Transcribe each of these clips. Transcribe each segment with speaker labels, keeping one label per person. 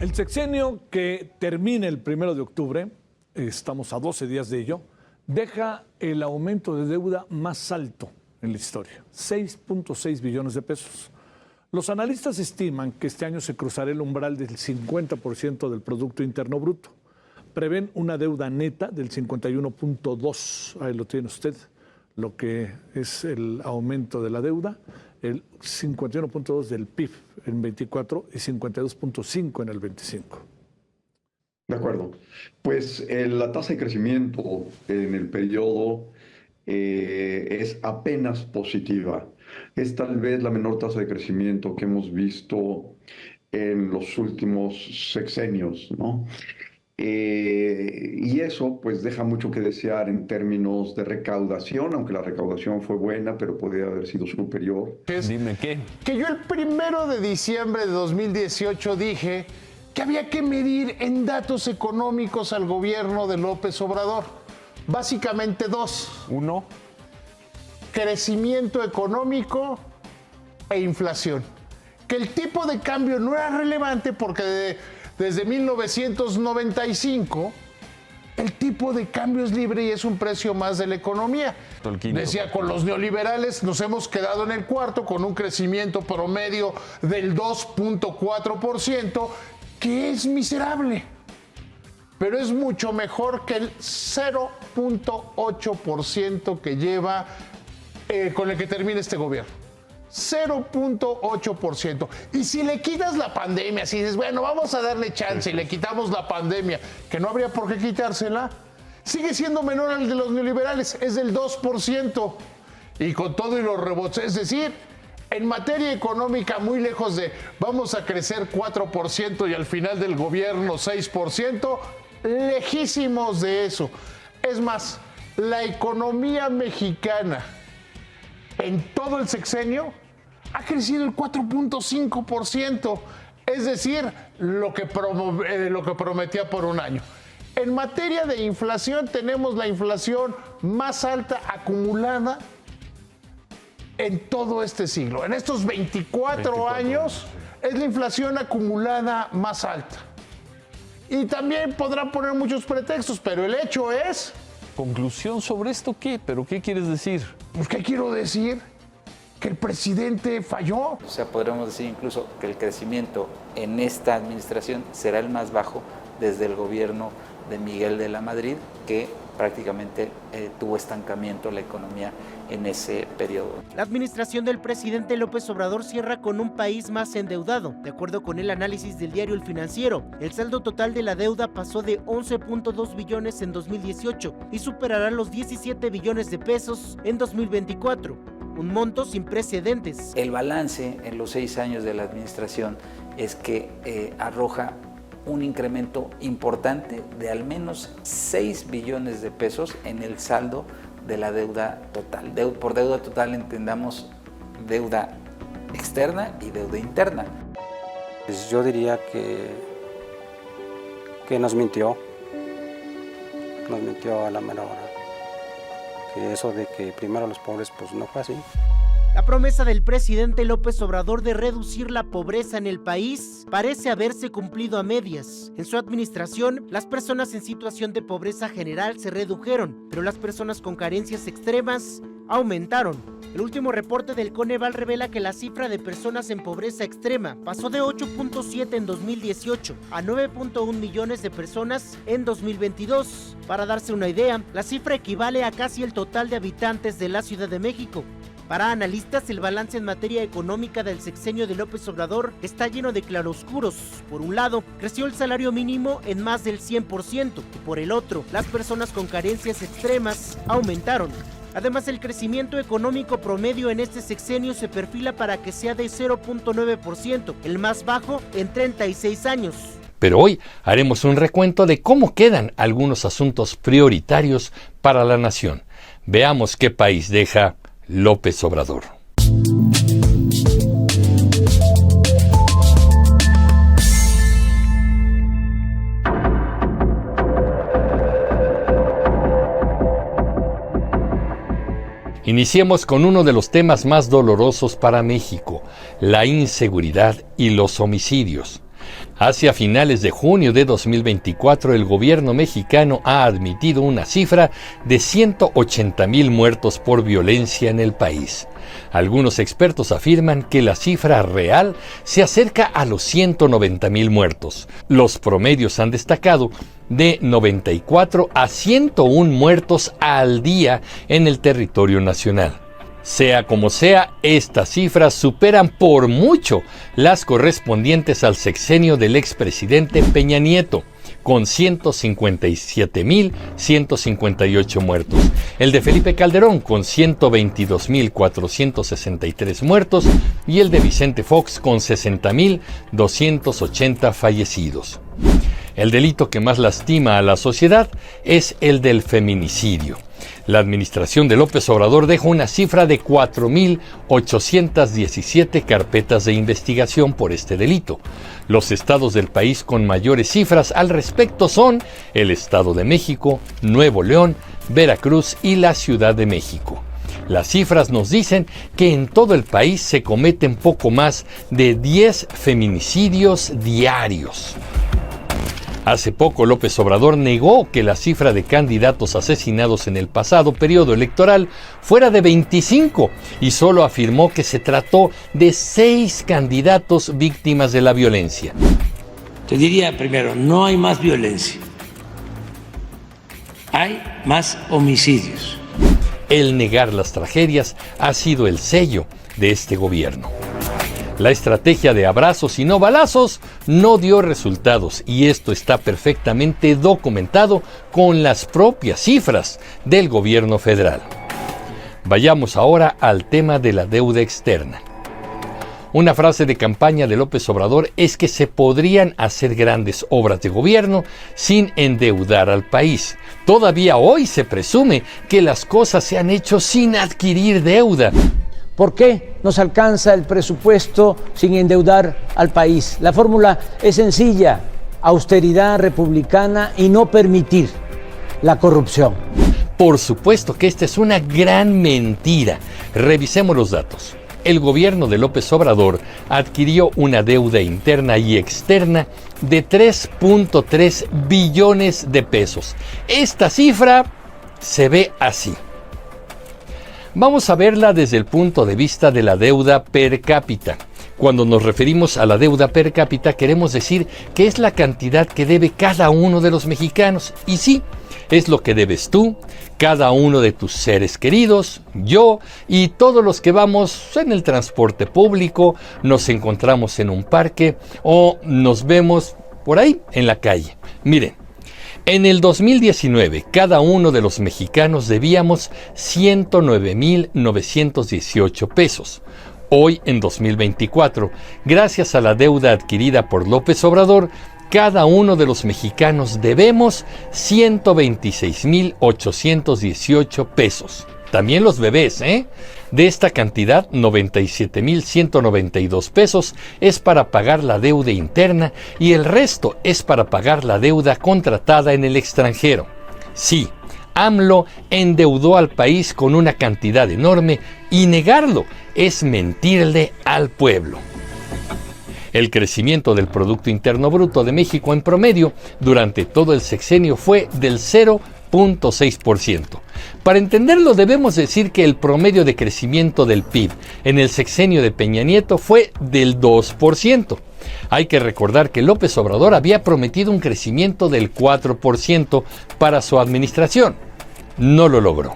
Speaker 1: El sexenio que termina el 1 de octubre, estamos a 12 días de ello, deja el aumento de deuda más alto en la historia, 6.6 billones de pesos. Los analistas estiman que este año se cruzará el umbral del 50% del Producto Interno Bruto. Prevén una deuda neta del 51.2, ahí lo tiene usted, lo que es el aumento de la deuda, el 51.2 del PIB en 24 y 52.5 en el 25.
Speaker 2: De acuerdo. Pues la tasa de crecimiento en el periodo es apenas positiva. Es tal vez la menor tasa de crecimiento que hemos visto en los últimos sexenios, ¿no? Y eso pues deja mucho que desear en términos de recaudación, aunque la recaudación fue buena, pero podría haber sido superior.
Speaker 3: Dime qué.
Speaker 4: Que yo el 1 de diciembre de 2018 dije que había que medir en datos económicos al gobierno de López Obrador. Básicamente dos.
Speaker 3: Uno.
Speaker 4: Crecimiento económico e inflación. Que el tipo de cambio no era relevante porque desde 1995 el tipo de cambio es libre y es un precio más de la economía. Decía, con los neoliberales nos hemos quedado en el cuarto con un crecimiento promedio del 2.4%, que es miserable, pero es mucho mejor que el 0.8% que lleva con el que termina este gobierno. 0.8%. Y si le quitas la pandemia, si dices, bueno, vamos a darle chance y le quitamos la pandemia, que no habría por qué quitársela, sigue siendo menor al de los neoliberales, es del 2%. Y con todo y los rebotes, es decir, en materia económica, muy lejos de vamos a crecer 4% y al final del gobierno 6%, lejísimos de eso. Es más, la economía mexicana en todo el sexenio ha crecido el 4.5%, es decir, lo que prometía por un año. En materia de inflación, tenemos la inflación más alta acumulada en todo este siglo. En estos 24 años es la inflación acumulada más alta. Y también podrán poner muchos pretextos, pero el hecho es...
Speaker 3: ¿Conclusión sobre esto qué? ¿Pero qué quieres decir?
Speaker 4: Pues, ¿qué quiero decir? Que el presidente falló.
Speaker 5: O sea, podríamos decir incluso que el crecimiento en esta administración será el más bajo desde el gobierno de Miguel de la Madrid, que prácticamente tuvo estancamiento la economía en ese periodo.
Speaker 6: La administración del presidente López Obrador cierra con un país más endeudado. De acuerdo con el análisis del diario El Financiero, el saldo total de la deuda pasó de 11.2 billones en 2018 y superará los 17 billones de pesos en 2024, un monto sin precedentes.
Speaker 5: El balance en los 6 años de la administración es que arroja un incremento importante de al menos 6 billones de pesos en el saldo de la deuda total. Por deuda total entendamos deuda externa y deuda interna.
Speaker 7: Pues yo diría que nos mintió a la mera hora. Que eso de que primero los pobres, pues no fue así.
Speaker 6: La promesa del presidente López Obrador de reducir la pobreza en el país parece haberse cumplido a medias. En su administración, las personas en situación de pobreza general se redujeron, pero las personas con carencias extremas aumentaron. El último reporte del Coneval revela que la cifra de personas en pobreza extrema pasó de 8.7 en 2018 a 9.1 millones de personas en 2022. Para darse una idea, la cifra equivale a casi el total de habitantes de la Ciudad de México. Para analistas, el balance en materia económica del sexenio de López Obrador está lleno de claroscuros. Por un lado, creció el salario mínimo en más del 100%, y por el otro, las personas con carencias extremas aumentaron. Además, el crecimiento económico promedio en este sexenio se perfila para que sea de 0.9%, el más bajo en 36 años.
Speaker 8: Pero hoy haremos un recuento de cómo quedan algunos asuntos prioritarios para la nación. Veamos qué país deja López Obrador. Iniciemos con uno de los temas más dolorosos para México, la inseguridad y los homicidios. Hacia finales de junio de 2024, el gobierno mexicano ha admitido una cifra de 180,000 muertos por violencia en el país. Algunos expertos afirman que la cifra real se acerca a los 190,000 muertos. Los promedios han destacado de 94 a 101 muertos al día en el territorio nacional. Sea como sea, estas cifras superan por mucho las correspondientes al sexenio del expresidente Peña Nieto, con 157,158 muertos. El de Felipe Calderón, con 122,463 muertos, y el de Vicente Fox, con 60,280 fallecidos. El delito que más lastima a la sociedad es el del feminicidio. La administración de López Obrador deja una cifra de 4,817 carpetas de investigación por este delito. Los estados del país con mayores cifras al respecto son el Estado de México, Nuevo León, Veracruz y la Ciudad de México. Las cifras nos dicen que en todo el país se cometen poco más de 10 feminicidios diarios. Hace poco López Obrador negó que la cifra de candidatos asesinados en el pasado periodo electoral fuera de 25 y solo afirmó que se trató de 6 candidatos víctimas de la violencia.
Speaker 9: Te diría primero, no hay más violencia, hay más homicidios.
Speaker 8: El negar las tragedias ha sido el sello de este gobierno. La estrategia de abrazos y no balazos no dio resultados y esto está perfectamente documentado con las propias cifras del gobierno federal. Vayamos ahora al tema de la deuda externa. Una frase de campaña de López Obrador es que se podrían hacer grandes obras de gobierno sin endeudar al país. Todavía hoy se presume que las cosas se han hecho sin adquirir deuda.
Speaker 10: ¿Por qué nos alcanza el presupuesto sin endeudar al país? La fórmula es sencilla: austeridad republicana y no permitir la corrupción.
Speaker 8: Por supuesto que esta es una gran mentira. Revisemos los datos. El gobierno de López Obrador adquirió una deuda interna y externa de 3.3 billones de pesos. Esta cifra se ve así. Vamos a verla desde el punto de vista de la deuda per cápita. Cuando nos referimos a la deuda per cápita queremos decir que es la cantidad que debe cada uno de los mexicanos. Y sí, es lo que debes tú, cada uno de tus seres queridos, yo y todos los que vamos en el transporte público, nos encontramos en un parque o nos vemos por ahí en la calle. Miren. En el 2019, cada uno de los mexicanos debíamos 109,918 pesos. Hoy, en 2024, gracias a la deuda adquirida por López Obrador, cada uno de los mexicanos debemos 126,818 pesos. También los bebés, De esta cantidad, 97,192 pesos es para pagar la deuda interna y el resto es para pagar la deuda contratada en el extranjero. Sí, AMLO endeudó al país con una cantidad enorme y negarlo es mentirle al pueblo. El crecimiento del Producto Interno Bruto de México en promedio durante todo el sexenio fue del 0.6%. Para entenderlo debemos decir que el promedio de crecimiento del PIB en el sexenio de Peña Nieto fue del 2%. Hay que recordar que López Obrador había prometido un crecimiento del 4% para su administración. No lo logró.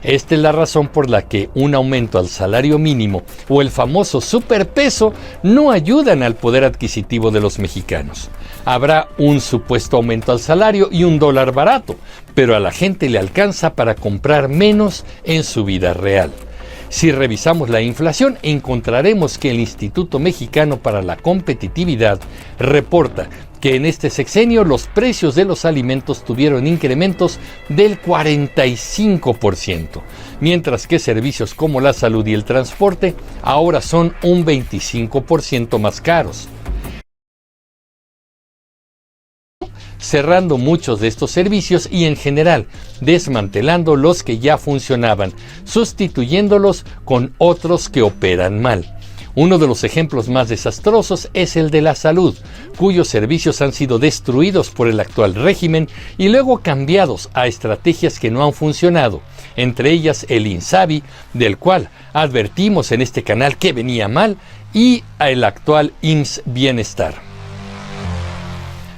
Speaker 8: Esta es la razón por la que un aumento al salario mínimo o el famoso superpeso no ayudan al poder adquisitivo de los mexicanos. Habrá un supuesto aumento al salario y un dólar barato, pero a la gente le alcanza para comprar menos en su vida real. Si revisamos la inflación, encontraremos que el Instituto Mexicano para la Competitividad reporta que en este sexenio los precios de los alimentos tuvieron incrementos del 45%, mientras que servicios como la salud y el transporte ahora son un 25% más caros. Cerrando muchos de estos servicios y en general desmantelando los que ya funcionaban, sustituyéndolos con otros que operan mal. Uno de los ejemplos más desastrosos es el de la salud, cuyos servicios han sido destruidos por el actual régimen y luego cambiados a estrategias que no han funcionado, entre ellas el INSABI, del cual advertimos en este canal que venía mal, y el actual IMSS Bienestar.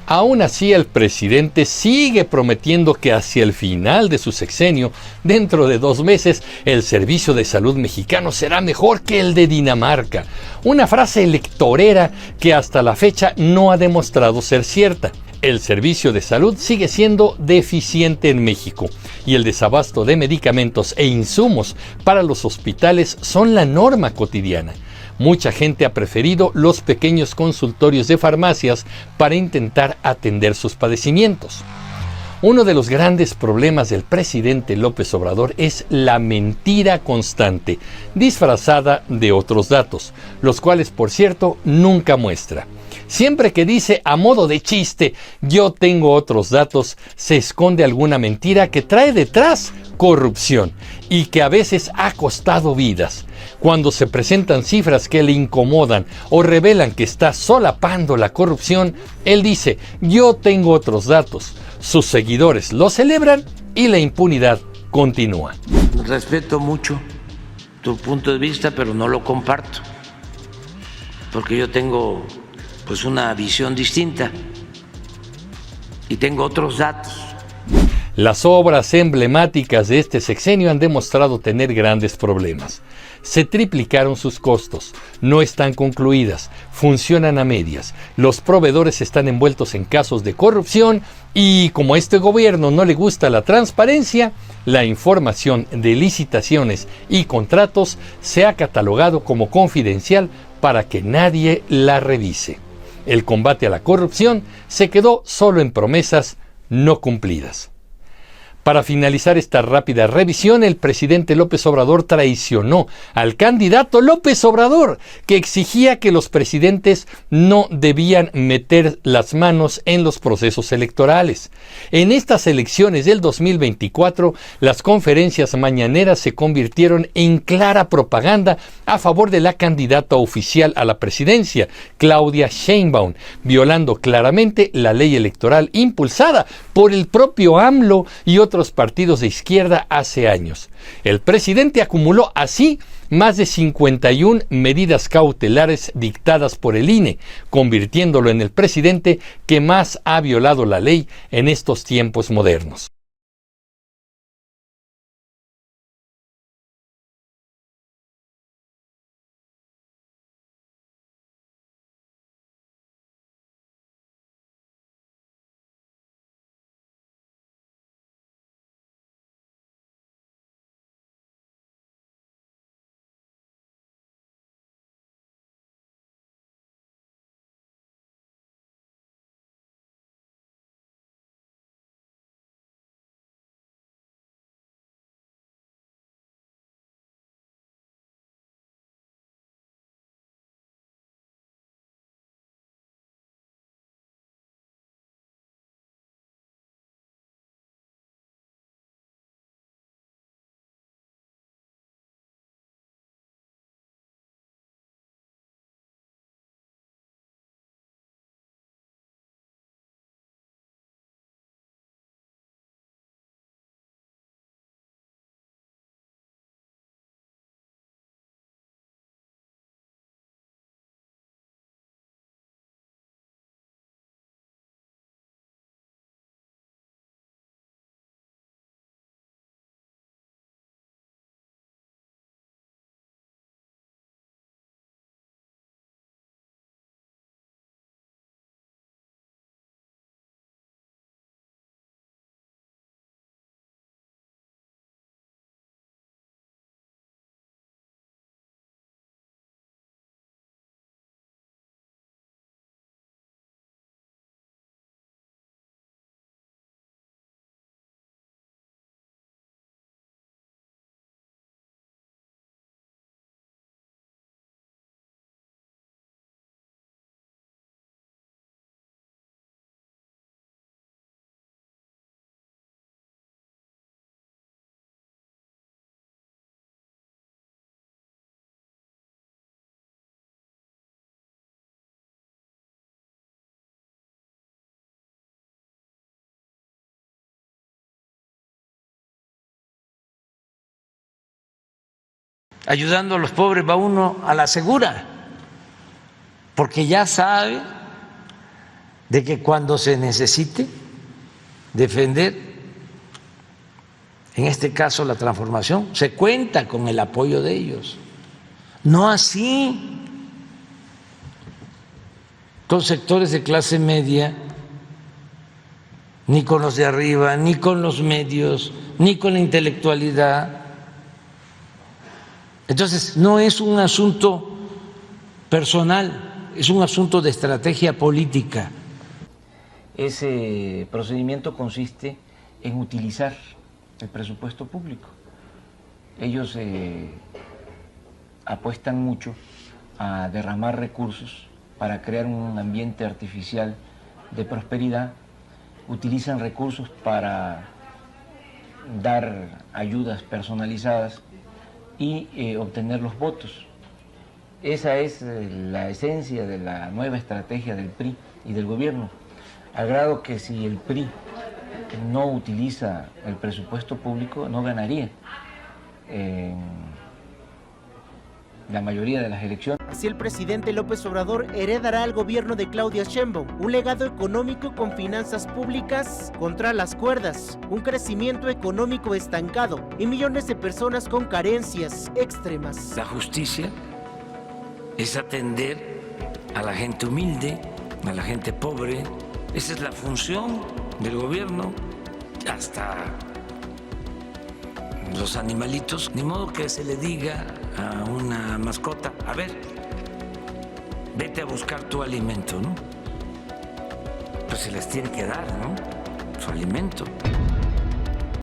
Speaker 8: Aún así, el presidente sigue prometiendo que hacia el final de su sexenio, dentro de 2 meses, el servicio de salud mexicano será mejor que el de Dinamarca. Una frase electorera que hasta la fecha no ha demostrado ser cierta. El servicio de salud sigue siendo deficiente en México y el desabasto de medicamentos e insumos para los hospitales son la norma cotidiana. Mucha gente ha preferido los pequeños consultorios de farmacias para intentar atender sus padecimientos. Uno de los grandes problemas del presidente López Obrador es la mentira constante, disfrazada de otros datos, los cuales, por cierto, nunca muestra. Siempre que dice a modo de chiste, yo tengo otros datos, se esconde alguna mentira que trae detrás corrupción y que a veces ha costado vidas. Cuando se presentan cifras que le incomodan o revelan que está solapando la corrupción, él dice, yo tengo otros datos. Sus seguidores lo celebran y la impunidad continúa.
Speaker 9: Respeto mucho tu punto de vista, pero no lo comparto, porque yo tengo pues una visión distinta y tengo otros datos.
Speaker 8: Las obras emblemáticas de este sexenio han demostrado tener grandes problemas. Se triplicaron sus costos, no están concluidas, funcionan a medias, los proveedores están envueltos en casos de corrupción y como a este gobierno no le gusta la transparencia, la información de licitaciones y contratos se ha catalogado como confidencial para que nadie la revise. El combate a la corrupción se quedó solo en promesas no cumplidas. Para finalizar esta rápida revisión, el presidente López Obrador traicionó al candidato López Obrador, que exigía que los presidentes no debían meter las manos en los procesos electorales. En estas elecciones del 2024, las conferencias mañaneras se convirtieron en clara propaganda a favor de la candidata oficial a la presidencia, Claudia Sheinbaum, violando claramente la ley electoral impulsada por el propio AMLO y otros partidos de izquierda hace años. El presidente acumuló así más de 51 medidas cautelares dictadas por el INE, convirtiéndolo en el presidente que más ha violado la ley en estos tiempos modernos.
Speaker 9: ayudando a los pobres va uno a la segura, porque ya sabe de que cuando se necesite defender, en este caso la transformación, se cuenta con el apoyo de ellos. No así con sectores de clase media, ni con los de arriba, ni con los medios, ni con la intelectualidad. Entonces, no es un asunto personal, es un asunto de estrategia política.
Speaker 11: Ese procedimiento consiste en utilizar el presupuesto público. Ellos apuestan mucho a derramar recursos para crear un ambiente artificial de prosperidad, utilizan recursos para dar ayudas personalizadas y obtener los votos. Esa es la esencia de la nueva estrategia del PRI y del gobierno, al grado que si el PRI no utiliza el presupuesto público, no ganaría la mayoría de las elecciones.
Speaker 6: Así el presidente López Obrador heredará al gobierno de Claudia Sheinbaum un legado económico con finanzas públicas contra las cuerdas, un crecimiento económico estancado y millones de personas con carencias extremas.
Speaker 9: La justicia es atender a la gente humilde, a la gente pobre. Esa es la función del gobierno, hasta los animalitos. Ni modo que se le diga a una mascota, a ver, vete a buscar tu alimento, ¿no? Pues se les tiene que dar, ¿no? Su alimento.